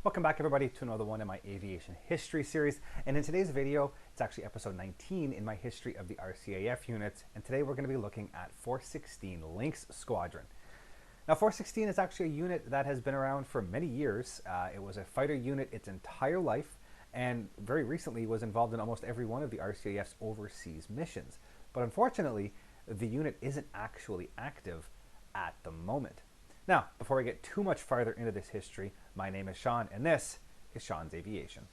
Welcome back everybody to another one in my aviation history series, and in today's video it's actually episode 19 in my history of the RCAF units, and today we're going to be looking at 416 Lynx Squadron. Now 416 is actually a unit that has been around for many years. It was a fighter unit its entire life and very recently was involved in almost every one of the RCAF's overseas missions, but unfortunately the unit isn't actually active at the moment. Now, before we get too much farther into this history, my name is Sean, and this is Sean's Aviation.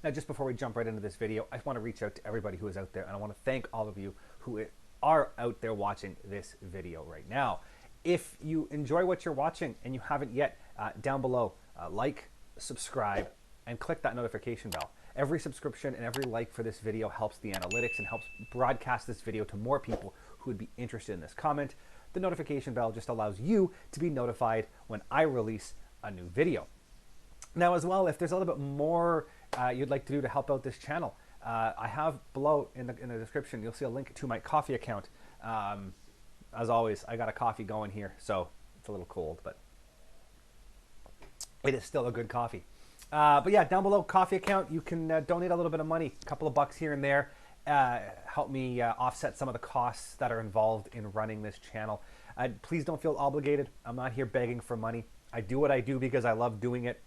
Now, just before we jump right into this video, I want to reach out to everybody who is out there, and I want to thank all of you who are out there watching this video right now. If you enjoy what you're watching and you haven't yet, down below, like, subscribe, and click that notification bell. Every subscription and every like for this video helps the analytics and helps broadcast this video to more people who would be interested in this comment. The notification bell just allows you to be notified when I release a new video. Now, as well, if there's a little bit more you'd like to do to help out this channel, I have below in the description, you'll see a link to my coffee account. As always, I got a coffee going here, so it's a little cold, but it is still a good coffee. But yeah, down below, coffee account, you can donate a little bit of money, a couple of bucks here and there, help me offset some of the costs that are involved in running this channel. Please don't feel obligated. I'm not here begging for money. I do what I do because I love doing it,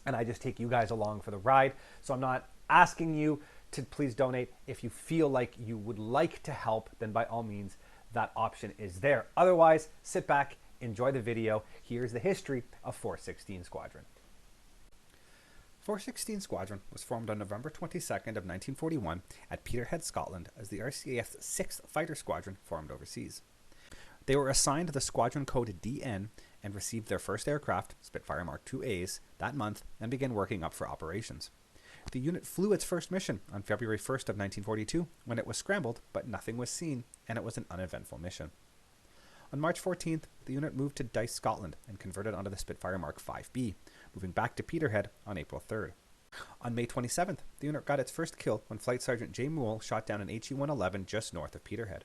and I just take you guys along for the ride. So I'm not asking you to please donate. If you feel like you would like to help, then by all means, that option is there. Otherwise, sit back, enjoy the video. Here's the history of 416 Squadron. 416 Squadron was formed on November 22nd of 1941 at Peterhead, Scotland, as the RCAF's 6th Fighter Squadron formed overseas. They were assigned the squadron code DN and received their first aircraft, Spitfire Mark IIAs, that month and began working up for operations. The unit flew its first mission on February 1st of 1942 when it was scrambled, but nothing was seen, and it was an uneventful mission. On March 14th, the unit moved to Dice, Scotland and converted onto the Spitfire Mark V-B, moving back to Peterhead on April 3rd. On May 27th, the unit got its first kill when Flight Sergeant J. Moole shot down an HE-111 just north of Peterhead.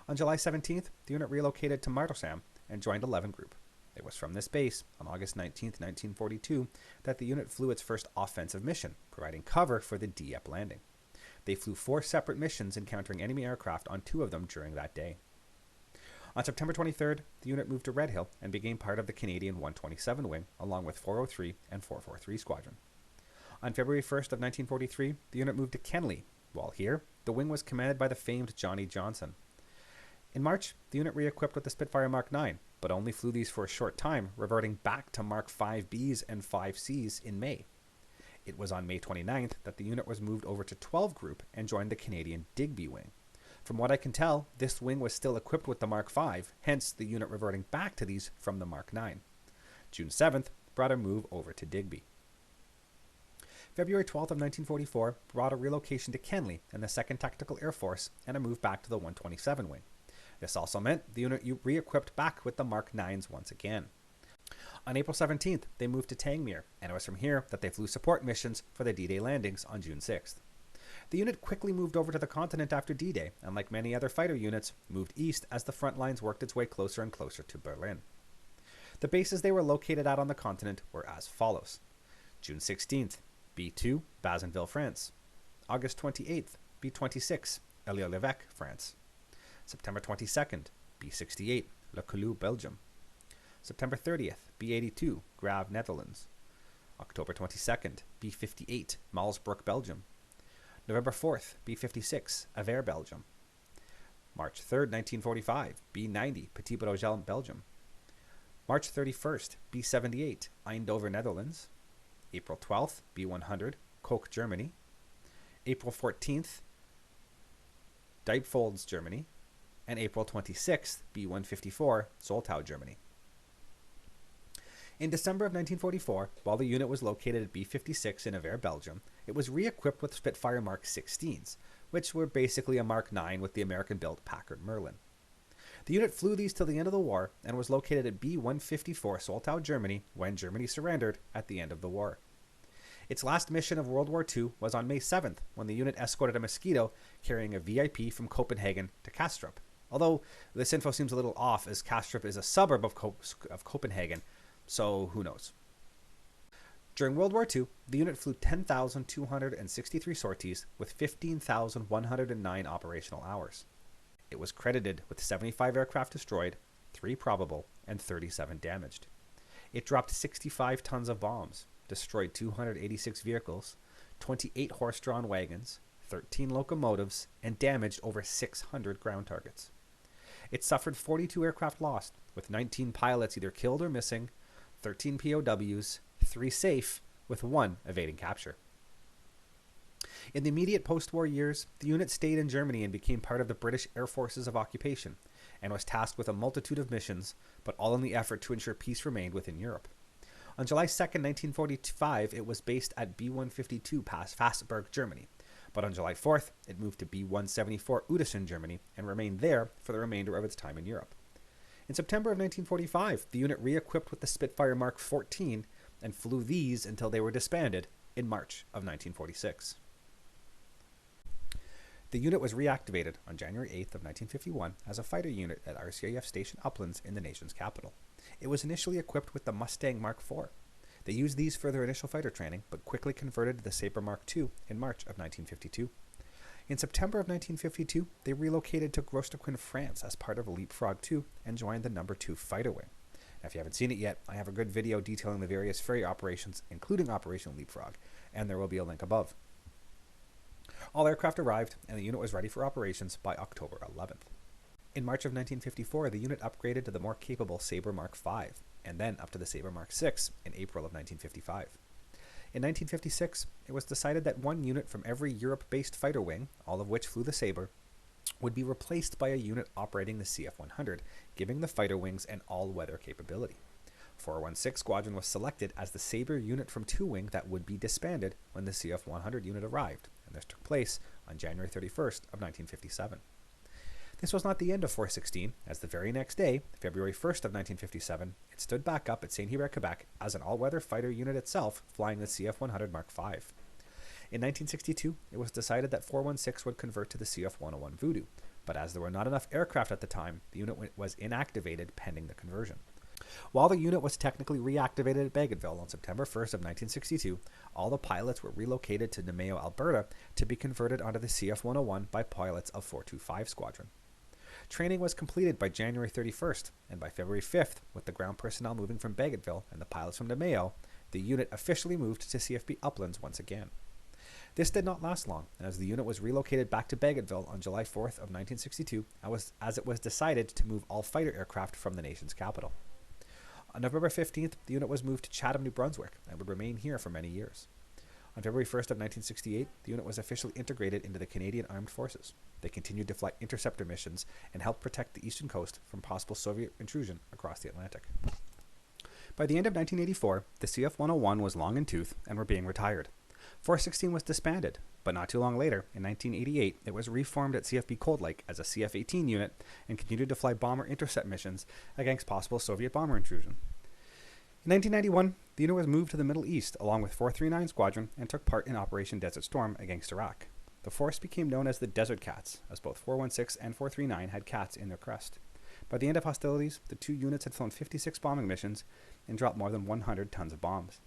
On July 17th, the unit relocated to Martlesham and joined 11 Group. It was from this base, on August 19, 1942, that the unit flew its first offensive mission, providing cover for the Dieppe landing. They flew 4 separate missions, encountering enemy aircraft on 2 of them during that day. On September 23rd, the unit moved to Redhill and became part of the Canadian 127 Wing, along with 403 and 443 Squadron. On February 1st of 1943, the unit moved to Kenley. While here, the wing was commanded by the famed Johnny Johnson. In March, the unit re-equipped with the Spitfire Mark IX, but only flew these for a short time, reverting back to Mark V-Bs and 5Cs in May. It was on May 29th that the unit was moved over to 12 Group and joined the Canadian Digby Wing. From what I can tell, this wing was still equipped with the Mark V, hence the unit reverting back to these from the Mark IX. June 7th brought a move over to Digby. February 12th of 1944 brought a relocation to Kenley and the 2nd Tactical Air Force and a move back to the 127 Wing. This also meant the unit re-equipped back with the Mark IXs once again. On April 17th, they moved to Tangmere, and it was from here that they flew support missions for the D-Day landings on June 6th. The unit quickly moved over to the continent after D-Day, and like many other fighter units, moved east as the front lines worked its way closer and closer to Berlin. The bases they were located at on the continent were as follows. June 16th, B-2, Bazenville, France. August 28th, B-26, Elieu-l'Evêque, France. September 22nd, B-68, Le Caillou, Belgium. September 30th, B-82, Grave, Netherlands. October 22nd, B-58, Malsbrook, Belgium. November 4th, B-56, Avere, Belgium. March 3rd, 1945, B-90, Petit Brogel, Belgium. March 31st, B-78, Eindhoven, Netherlands. April 12th, B-100, Koch, Germany. April 14th, Diepholz, Germany. And April 26th, B-154, Soltau, Germany. In December of 1944, while the unit was located at B-56 in Avere, Belgium, it was re-equipped with Spitfire Mark 16s, which were basically a Mark 9 with the American-built Packard Merlin. The unit flew these till the end of the war and was located at B-154 Soltau, Germany, when Germany surrendered at the end of the war. Its last mission of World War II was on May 7th, when the unit escorted a Mosquito carrying a VIP from Copenhagen to Kastrup. Although this info seems a little off, as Kastrup is a suburb of Copenhagen, so who knows. During World War II, the unit flew 10,263 sorties with 15,109 operational hours. It was credited with 75 aircraft destroyed, 3 probable, and 37 damaged. It dropped 65 tons of bombs, destroyed 286 vehicles, 28 horse-drawn wagons, 13 locomotives, and damaged over 600 ground targets. It suffered 42 aircraft lost, with 19 pilots either killed or missing, 13 POWs, 3 safe, with 1 evading capture. In the immediate post-war years, the unit stayed in Germany and became part of the British Air Forces of Occupation, and was tasked with a multitude of missions, but all in the effort to ensure peace remained within Europe. On July 2, 1945, it was based at B-152 Fassberg, Germany, but on July 4th, it moved to B-174 Uetersen, Germany, and remained there for the remainder of its time in Europe. In September of 1945, the unit re-equipped with the Spitfire Mark 14 and flew these until they were disbanded in March of 1946. The unit was reactivated on January 8th of 1951 as a fighter unit at RCAF Station Uplands in the nation's capital. It was initially equipped with the Mustang Mark IV. They used these for their initial fighter training, but quickly converted to the Sabre Mark II in March of 1952. In September of 1952, they relocated to Grostaquin, France as part of Leapfrog II and joined the No. 2 Fighter Wing. Now, if you haven't seen it yet, I have a good video detailing the various ferry operations, including Operation Leapfrog, and there will be a link above. All aircraft arrived, and the unit was ready for operations by October 11th. In March of 1954, the unit upgraded to the more capable Sabre Mark V, and then up to the Sabre Mark VI in April of 1955. In 1956, it was decided that 1 unit from every Europe-based fighter wing, all of which flew the Sabre, would be replaced by a unit operating the CF-100, giving the fighter wings an all-weather capability. 416 Squadron was selected as the Sabre unit from 2 Wing that would be disbanded when the CF-100 unit arrived, and this took place on January 31st of 1957. This was not the end of 416, as the very next day, February 1st of 1957, it stood back up at Saint-Hilaire, Quebec as an all-weather fighter unit itself, flying the CF-100 Mark V. In 1962, it was decided that 416 would convert to the CF-101 Voodoo, but as there were not enough aircraft at the time, the unit was inactivated pending the conversion. While the unit was technically reactivated at Bagotville on September 1st of 1962, all the pilots were relocated to Nemeo, Alberta to be converted onto the CF-101 by pilots of 425 Squadron. Training was completed by January 31st, and by February 5th, with the ground personnel moving from Bagotville and the pilots from Nemeo, the unit officially moved to CFB Uplands once again. This did not last long, as the unit was relocated back to Bagotville on July 4th of 1962, as it was decided to move all fighter aircraft from the nation's capital. On November 15th, the unit was moved to Chatham, New Brunswick, and would remain here for many years. On February 1st of 1968, the unit was officially integrated into the Canadian Armed Forces. They continued to fly interceptor missions and helped protect the eastern coast from possible Soviet intrusion across the Atlantic. By the end of 1984, the CF-101 was long in tooth and were being retired. 416 was disbanded, but not too long later, in 1988, it was reformed at CFB Cold Lake as a CF-18 unit and continued to fly bomber intercept missions against possible Soviet bomber intrusion. In 1991, the unit was moved to the Middle East along with 439 Squadron and took part in Operation Desert Storm against Iraq. The force became known as the Desert Cats, as both 416 and 439 had cats in their crest. By the end of hostilities, the 2 units had flown 56 bombing missions and dropped more than 100 tons of bombs.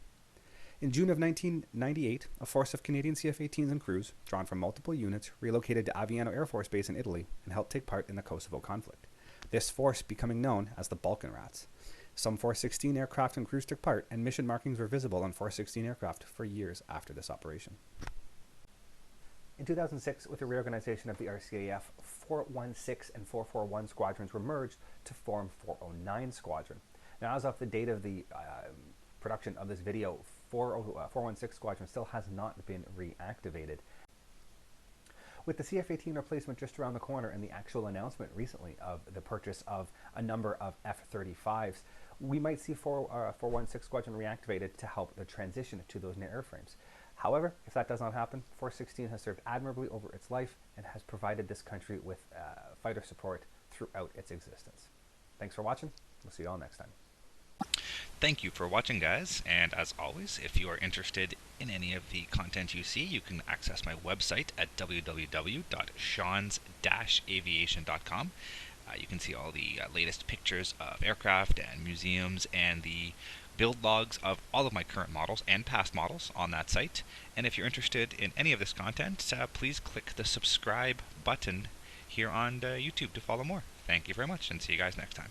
In June of 1998, a force of Canadian CF-18s and crews, drawn from multiple units, relocated to Aviano Air Force Base in Italy and helped take part in the Kosovo conflict, this force becoming known as the Balkan Rats. Some 416 aircraft and crews took part, and mission markings were visible on 416 aircraft for years after this operation. In 2006, with the reorganization of the RCAF, 416 and 441 squadrons were merged to form 409 Squadron. Now, as of the date of the production of this video, 416 Squadron still has not been reactivated. With the CF-18 replacement just around the corner and the actual announcement recently of the purchase of a number of F-35s, we might see 416 Squadron reactivated to help the transition to those new airframes. However, if that does not happen, 416 has served admirably over its life and has provided this country with fighter support throughout its existence. Thanks for watching. We'll see you all next time. Thank you for watching, guys, and as always, if you are interested in any of the content you see, you can access my website at www.seans-aviation.com. You can see all the latest pictures of aircraft and museums and the build logs of all of my current models and past models on that site. And if you're interested in any of this content, please click the subscribe button here on YouTube to follow more. Thank you very much, and see you guys next time.